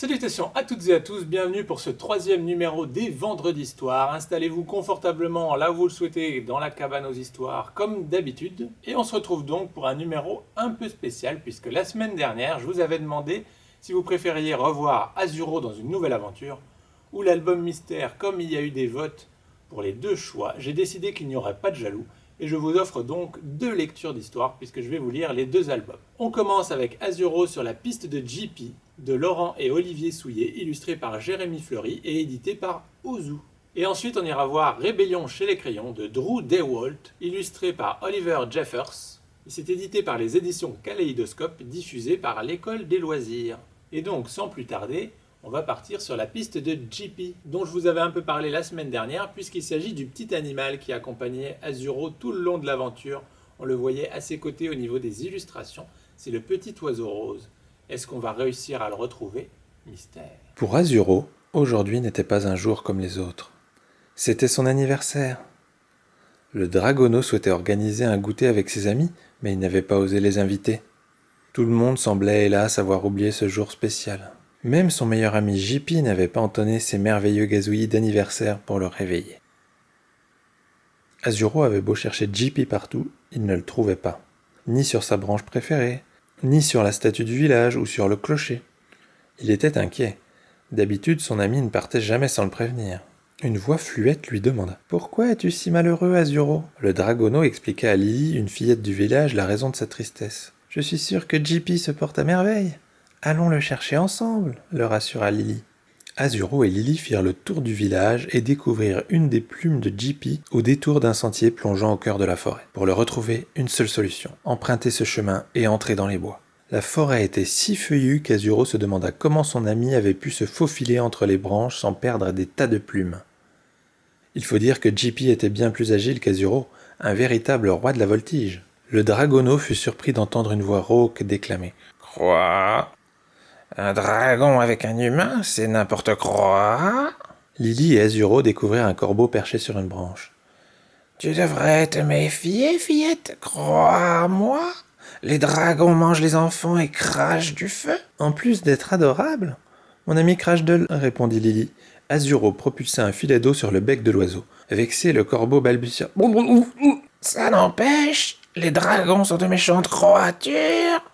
Salutations à toutes et à tous, bienvenue pour ce troisième numéro des Vendredis Histoires. Installez-vous confortablement là où vous le souhaitez dans la cabane aux histoires comme d'habitude. Et on se retrouve donc pour un numéro un peu spécial puisque la semaine dernière je vous avais demandé si vous préfériez revoir Azuro dans une nouvelle aventure ou l'album mystère. Comme il y a eu des votes pour les deux choix, j'ai décidé qu'il n'y aurait pas de jaloux. Et je vous offre donc deux lectures d'histoire puisque je vais vous lire les deux albums. On commence avec Azuro sur la piste de JP de Laurent et Olivier Souillet, illustré par Jérémy Fleury et édité par Ozu. Et ensuite on ira voir Rébellion chez les crayons de Drew Daywalt, illustré par Oliver Jeffers. C'est édité par les éditions Kaléidoscope, diffusé par l'École des loisirs. Et donc sans plus tarder, on va partir sur la piste de JP, dont je vous avais un peu parlé la semaine dernière, puisqu'il s'agit du petit animal qui accompagnait Azuro tout le long de l'aventure. On le voyait à ses côtés au niveau des illustrations. C'est le petit oiseau rose. Est-ce qu'on va réussir à le retrouver? Mystère. Pour Azuro, aujourd'hui n'était pas un jour comme les autres. C'était son anniversaire. Le Dragono souhaitait organiser un goûter avec ses amis, mais il n'avait pas osé les inviter. Tout le monde semblait hélas avoir oublié ce jour spécial. Même son meilleur ami JP n'avait pas entonné ses merveilleux gazouillis d'anniversaire pour le réveiller. Azuro avait beau chercher JP partout, il ne le trouvait pas. Ni sur sa branche préférée, ni sur la statue du village ou sur le clocher. Il était inquiet. D'habitude, son ami ne partait jamais sans le prévenir. Une voix fluette lui demanda « Pourquoi es-tu si malheureux, Azuro ?» Le Dragono expliqua à Lily, une fillette du village, la raison de sa tristesse. « Je suis sûr que JP se porte à merveille. Allons le chercher ensemble, le rassura Lily. Azuro et Lily firent le tour du village et découvrirent une des plumes de JP au détour d'un sentier plongeant au cœur de la forêt. Pour le retrouver, une seule solution, emprunter ce chemin et entrer dans les bois. La forêt était si feuillue qu'Azuro se demanda comment son ami avait pu se faufiler entre les branches sans perdre des tas de plumes. Il faut dire que JP était bien plus agile qu'Azuro, un véritable roi de la voltige. Le Dragono fut surpris d'entendre une voix rauque déclamer « Quoi ? Un dragon avec un humain, c'est n'importe quoi !» Lily et Azuro découvrirent un corbeau perché sur une branche. « Tu devrais te méfier, fillette, crois-moi. Les dragons mangent les enfants et crachent du feu. » « En plus d'être adorable, mon ami crache de répondit Lily. Azuro propulsa un filet d'eau sur le bec de l'oiseau. Vexé, le corbeau balbutia. « Ça n'empêche, les dragons sont de méchantes créatures. »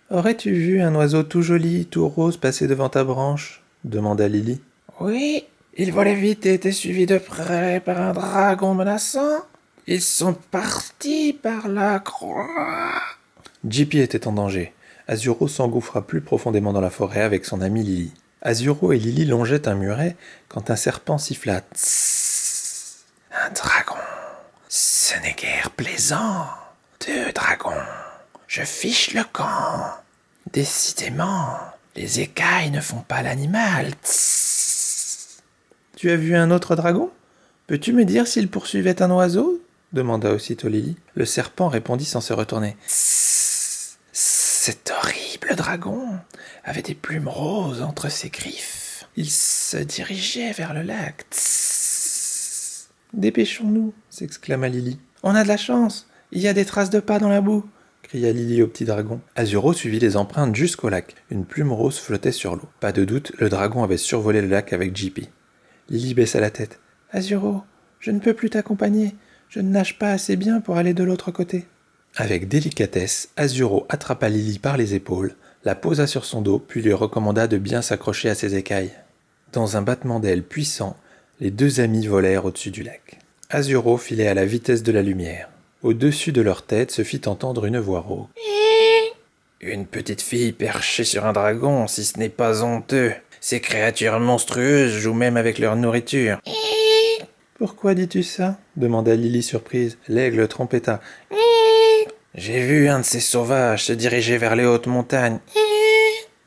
« Aurais-tu vu un oiseau tout joli, tout rose passer devant ta branche ?» demanda Lily. « Oui, il volait vite et était suivi de près par un dragon menaçant. Ils sont partis par la croix. » JP était en danger. Azuro s'engouffra plus profondément dans la forêt avec son ami Lily. Azuro et Lily longeaient un muret quand un serpent siffla. « Tssss ! Un dragon, ce n'est guère plaisant. 2 dragons. Je fiche le camp. Décidément, les écailles ne font pas l'animal. Tssss. Tu as vu un autre dragon ? Peux-tu me dire s'il poursuivait un oiseau ? Demanda aussitôt Lily. Le serpent répondit sans se retourner. Tssss. Cet horrible dragon avait des plumes roses entre ses griffes. Il se dirigeait vers le lac. Tssss. Dépêchons-nous, s'exclama Lily. On a de la chance. Il y a des traces de pas dans la boue, cria Lily au petit dragon. Azuro suivit les empreintes jusqu'au lac. Une plume rose flottait sur l'eau. Pas de doute, le dragon avait survolé le lac avec JP. Lily baissa la tête. « Azuro, je ne peux plus t'accompagner. Je ne nage pas assez bien pour aller de l'autre côté. » Avec délicatesse, Azuro attrapa Lily par les épaules, la posa sur son dos, puis lui recommanda de bien s'accrocher à ses écailles. Dans un battement d'ailes puissant, les 2 amis volèrent au-dessus du lac. Azuro filait à la vitesse de la lumière. Au-dessus de leur tête se fit entendre une voix rauque. « Une petite fille perchée sur un dragon, si ce n'est pas honteux. Ces créatures monstrueuses jouent même avec leur nourriture. »« Pourquoi dis-tu ça ?» demanda Lily surprise. L'aigle trompetta. « J'ai vu un de ces sauvages se diriger vers les hautes montagnes.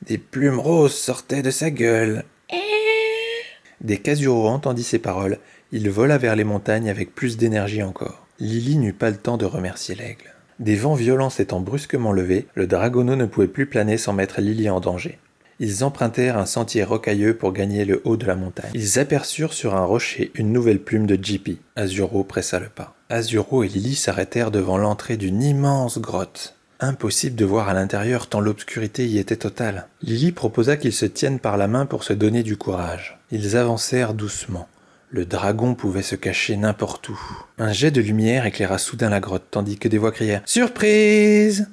Des plumes roses sortaient de sa gueule. » Dès qu'Azuro entendit ces paroles, il vola vers les montagnes avec plus d'énergie encore. Lily n'eut pas le temps de remercier l'aigle. Des vents violents s'étant brusquement levés, le Dragono ne pouvait plus planer sans mettre Lily en danger. Ils empruntèrent un sentier rocailleux pour gagner le haut de la montagne. Ils aperçurent sur un rocher une nouvelle plume de JP. Azuro pressa le pas. Azuro et Lily s'arrêtèrent devant l'entrée d'une immense grotte. Impossible de voir à l'intérieur tant l'obscurité y était totale. Lily proposa qu'ils se tiennent par la main pour se donner du courage. Ils avancèrent doucement. Le dragon pouvait se cacher n'importe où. Un jet de lumière éclaira soudain la grotte, tandis que des voix crièrent « Surprise !»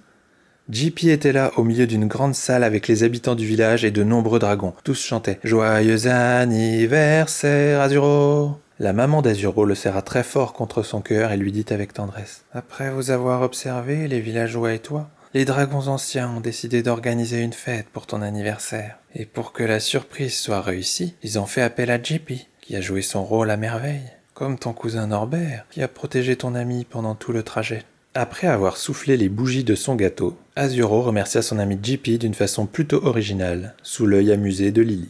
JP était là, au milieu d'une grande salle avec les habitants du village et de nombreux dragons. Tous chantaient « Joyeux anniversaire, Azuro !» La maman d'Azuro le serra très fort contre son cœur et lui dit avec tendresse « Après vous avoir observé, les villageois et toi, les dragons anciens ont décidé d'organiser une fête pour ton anniversaire. Et pour que la surprise soit réussie, ils ont fait appel à JP, qui a joué son rôle à merveille, comme ton cousin Norbert, qui a protégé ton ami pendant tout le trajet. » Après avoir soufflé les bougies de son gâteau, Azuro remercia son ami JP d'une façon plutôt originale, sous l'œil amusé de Lily.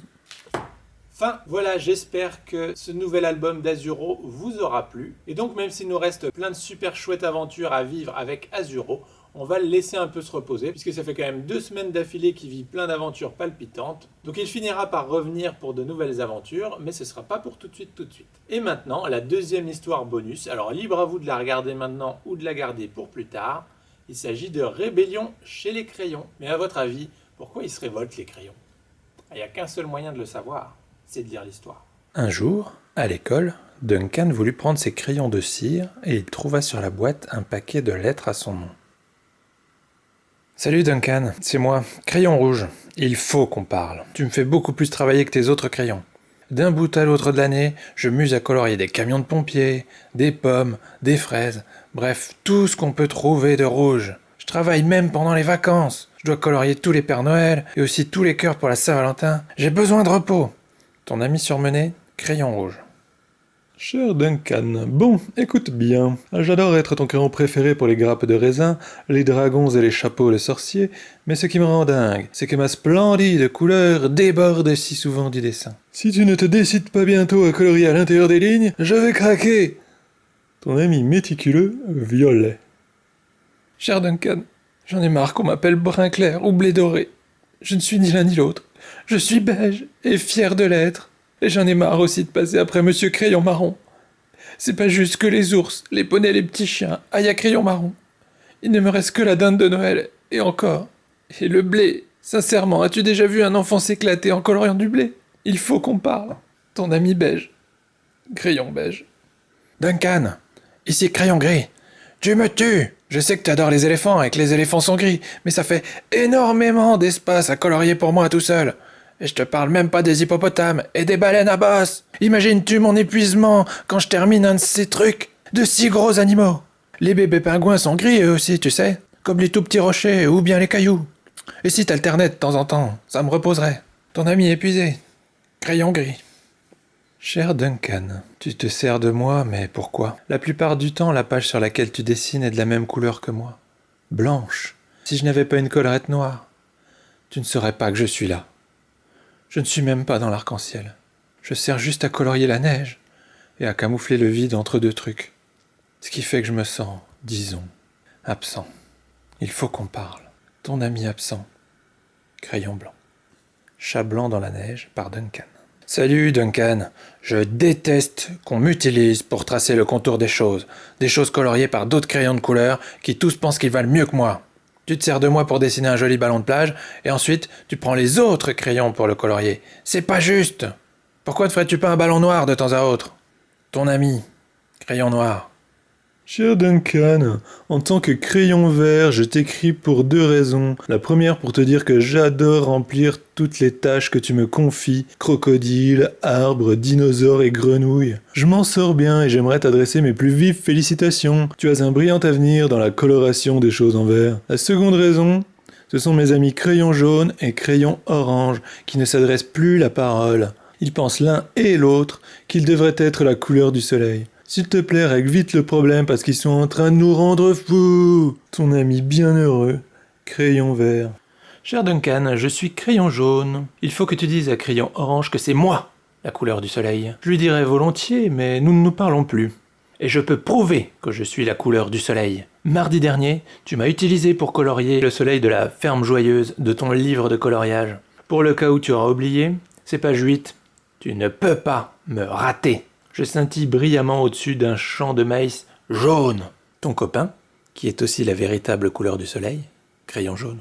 Enfin, voilà, j'espère que ce nouvel album d'Azuro vous aura plu. Et donc, même s'il nous reste plein de super chouettes aventures à vivre avec Azuro, on va le laisser un peu se reposer, puisque ça fait quand même 2 semaines d'affilée qu'il vit plein d'aventures palpitantes. Donc il finira par revenir pour de nouvelles aventures, mais ce sera pas pour tout de suite. Et maintenant, la deuxième histoire bonus. Alors libre à vous de la regarder maintenant ou de la garder pour plus tard. Il s'agit de Rébellion chez les crayons. Mais à votre avis, pourquoi ils se révoltent les crayons? Il n'y a qu'un seul moyen de le savoir, c'est de lire l'histoire. Un jour, à l'école, Duncan voulut prendre ses crayons de cire et il trouva sur la boîte un paquet de lettres à son nom. Salut Duncan, c'est moi, Crayon Rouge. Il faut qu'on parle. Tu me fais beaucoup plus travailler que tes autres crayons. D'un bout à l'autre de l'année, je m'use à colorier des camions de pompiers, des pommes, des fraises, bref, tout ce qu'on peut trouver de rouge. Je travaille même pendant les vacances. Je dois colorier tous les Pères Noël et aussi tous les cœurs pour la Saint-Valentin. J'ai besoin de repos. Ton ami surmené, Crayon Rouge. Cher Duncan, bon, écoute bien. J'adore être ton crayon préféré pour les grappes de raisin, les dragons et les chapeaux de sorciers, mais ce qui me rend dingue, c'est que ma splendide couleur déborde si souvent du dessin. Si tu ne te décides pas bientôt à colorier à l'intérieur des lignes, je vais craquer. Ton ami méticuleux, Violet. Cher Duncan, j'en ai marre qu'on m'appelle brun clair ou blé doré. Je ne suis ni l'un ni l'autre. Je suis beige et fier de l'être. Et j'en ai marre aussi de passer après Monsieur Crayon Marron. C'est pas juste que les ours, les poneys, les petits chiens aillent à Crayon Marron. Il ne me reste que la dinde de Noël, et encore. Et le blé. Sincèrement, as-tu déjà vu un enfant s'éclater en coloriant du blé? Il faut qu'on parle. Ton ami beige. Crayon beige. Duncan, ici Crayon gris. Tu me tues. Je sais que tu adores les éléphants et que les éléphants sont gris, mais ça fait énormément d'espace à colorier pour moi tout seul. Et je te parle même pas des hippopotames et des baleines à bosse. Imagines-tu mon épuisement quand je termine un de ces trucs de si gros animaux? Les bébés pingouins sont gris eux aussi, tu sais, comme les tout petits rochers ou bien les cailloux. Et si t'alternais de temps en temps, ça me reposerait. Ton ami épuisé. Crayon gris. Cher Duncan, tu te sers de moi, mais pourquoi? La plupart du temps, la page sur laquelle tu dessines est de la même couleur que moi. Blanche. Si je n'avais pas une collerette noire, tu ne saurais pas que je suis là. Je ne suis même pas dans l'arc-en-ciel. Je sers juste à colorier la neige et à camoufler le vide entre deux trucs. Ce qui fait que je me sens, disons, absent. Il faut qu'on parle. Ton ami absent. Crayon blanc. Chat blanc dans la neige par Duncan. Salut Duncan. Je déteste qu'on m'utilise pour tracer le contour des choses coloriées par d'autres crayons de couleur qui tous pensent qu'ils valent mieux que moi. Tu te sers de moi pour dessiner un joli ballon de plage, et ensuite, tu prends les autres crayons pour le colorier. C'est pas juste. Pourquoi ne ferais-tu pas un ballon noir de temps à autre? Ton ami, crayon noir. Cher Duncan, en tant que crayon vert, je t'écris pour 2 raisons. La première pour te dire que j'adore remplir toutes les tâches que tu me confies. Crocodile, arbre, dinosaure et grenouille. Je m'en sors bien et j'aimerais t'adresser mes plus vives félicitations. Tu as un brillant avenir dans la coloration des choses en vert. La seconde raison, ce sont mes amis crayon jaune et crayon orange qui ne s'adressent plus la parole. Ils pensent l'un et l'autre qu'ils devraient être la couleur du soleil. S'il te plaît, règle vite le problème parce qu'ils sont en train de nous rendre fous. Ton ami bien heureux, crayon vert. Cher Duncan, je suis crayon jaune. Il faut que tu dises à crayon orange que c'est moi, la couleur du soleil. Je lui dirais volontiers, mais nous ne nous parlons plus. Et je peux prouver que je suis la couleur du soleil. Mardi dernier, tu m'as utilisé pour colorier le soleil de la ferme joyeuse de ton livre de coloriage. Pour le cas où tu auras oublié, c'est page 8. Tu ne peux pas me rater. Je scintille brillamment au-dessus d'un champ de maïs jaune. Ton copain, qui est aussi la véritable couleur du soleil, Crayon jaune.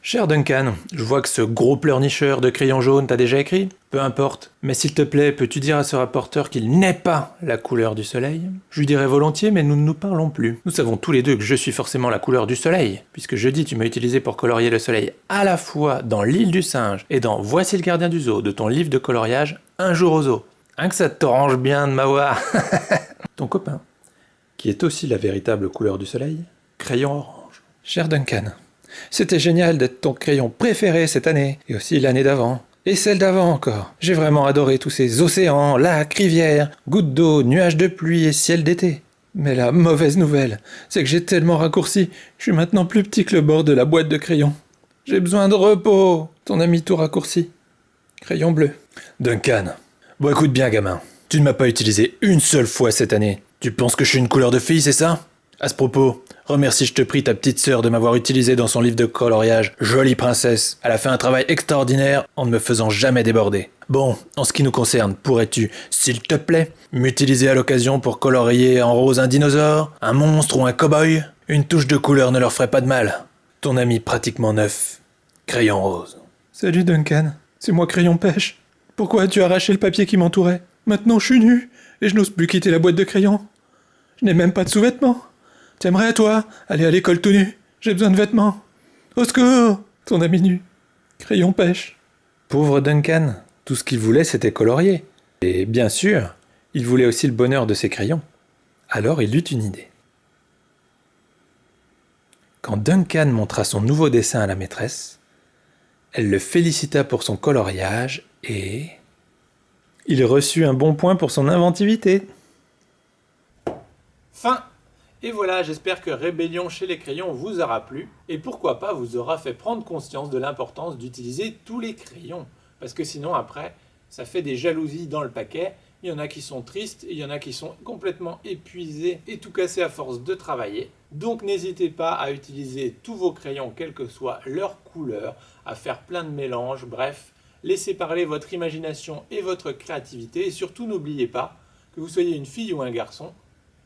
Cher Duncan, je vois que ce gros pleurnicheur de crayon jaune t'a déjà écrit. Peu importe. Mais s'il te plaît, peux-tu dire à ce rapporteur qu'il n'est pas la couleur du soleil? Je lui dirais volontiers, mais nous ne nous parlons plus. Nous savons tous les deux que je suis forcément la couleur du soleil, puisque jeudi tu m'as utilisé pour colorier le soleil à la fois dans l'île du singe et dans Voici le gardien du zoo de ton livre de coloriage Un jour au zoo. Hein que ça t'orange bien de m'avoir. Ton copain, qui est aussi la véritable couleur du soleil, crayon orange. Cher Duncan, c'était génial d'être ton crayon préféré cette année, et aussi l'année d'avant, et celle d'avant encore. J'ai vraiment adoré tous ces océans, lacs, rivières, gouttes d'eau, nuages de pluie et ciel d'été. Mais la mauvaise nouvelle, c'est que j'ai tellement raccourci, je suis maintenant plus petit que le bord de la boîte de crayons. J'ai besoin de repos, ton ami tout raccourci. Crayon bleu. Duncan, bon écoute bien gamin, tu ne m'as pas utilisé une seule fois cette année. Tu penses que je suis une couleur de fille, c'est ça? À ce propos, remercie je te prie ta petite sœur de m'avoir utilisé dans son livre de coloriage. Jolie princesse, elle a fait un travail extraordinaire en ne me faisant jamais déborder. Bon, en ce qui nous concerne, pourrais-tu, s'il te plaît, m'utiliser à l'occasion pour colorier en rose un dinosaure, un monstre ou un cow-boy? Une touche de couleur ne leur ferait pas de mal. Ton ami pratiquement neuf, crayon rose. Salut Duncan, c'est moi crayon pêche. Pourquoi as-tu arraché le papier qui m'entourait? Maintenant je suis nu, et je n'ose plus quitter la boîte de crayons. Je n'ai même pas de sous-vêtements. T'aimerais, toi, aller à l'école tout nu? J'ai besoin de vêtements. Au secours! Ton ami nu. Crayon pêche. Pauvre Duncan, tout ce qu'il voulait, c'était colorier. Et bien sûr, il voulait aussi le bonheur de ses crayons. Alors il eut une idée. Quand Duncan montra son nouveau dessin à la maîtresse, elle le félicita pour son coloriage et... il reçut un bon point pour son inventivité. Fin. Et voilà, j'espère que Rébellion chez les crayons vous aura plu, et pourquoi pas vous aura fait prendre conscience de l'importance d'utiliser tous les crayons, parce que sinon après, ça fait des jalousies dans le paquet, il y en a qui sont tristes, et il y en a qui sont complètement épuisés et tout cassés à force de travailler. Donc n'hésitez pas à utiliser tous vos crayons, quelle que soit leur couleur, à faire plein de mélanges, bref, laissez parler votre imagination et votre créativité, et surtout n'oubliez pas, que vous soyez une fille ou un garçon,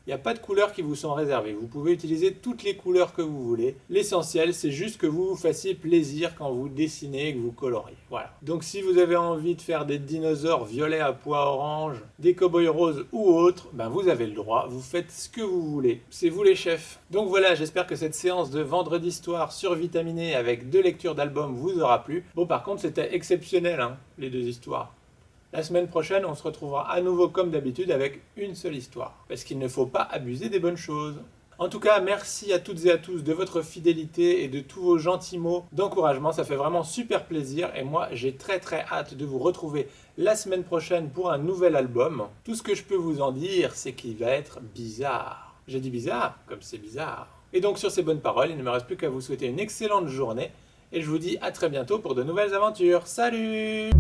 il n'y a pas de couleurs qui vous sont réservées. Vous pouvez utiliser toutes les couleurs que vous voulez. L'essentiel, c'est juste que vous vous fassiez plaisir quand vous dessinez et que vous coloriez. Voilà. Donc si vous avez envie de faire des dinosaures violets à pois orange, des cow-boys roses ou autres, ben vous avez le droit. Vous faites ce que vous voulez. C'est vous les chefs. Donc voilà, j'espère que cette séance de vendredi histoire survitaminée avec 2 lectures d'albums vous aura plu. Bon, par contre, c'était exceptionnel, hein, les 2 histoires. La semaine prochaine, on se retrouvera à nouveau comme d'habitude avec une seule histoire. Parce qu'il ne faut pas abuser des bonnes choses. En tout cas, merci à toutes et à tous de votre fidélité et de tous vos gentils mots d'encouragement. Ça fait vraiment super plaisir. Et moi, j'ai très hâte de vous retrouver la semaine prochaine pour un nouvel album. Tout ce que je peux vous en dire, c'est qu'il va être bizarre. J'ai dit bizarre, comme c'est bizarre. Et donc sur ces bonnes paroles, il ne me reste plus qu'à vous souhaiter une excellente journée. Et je vous dis à très bientôt pour de nouvelles aventures. Salut!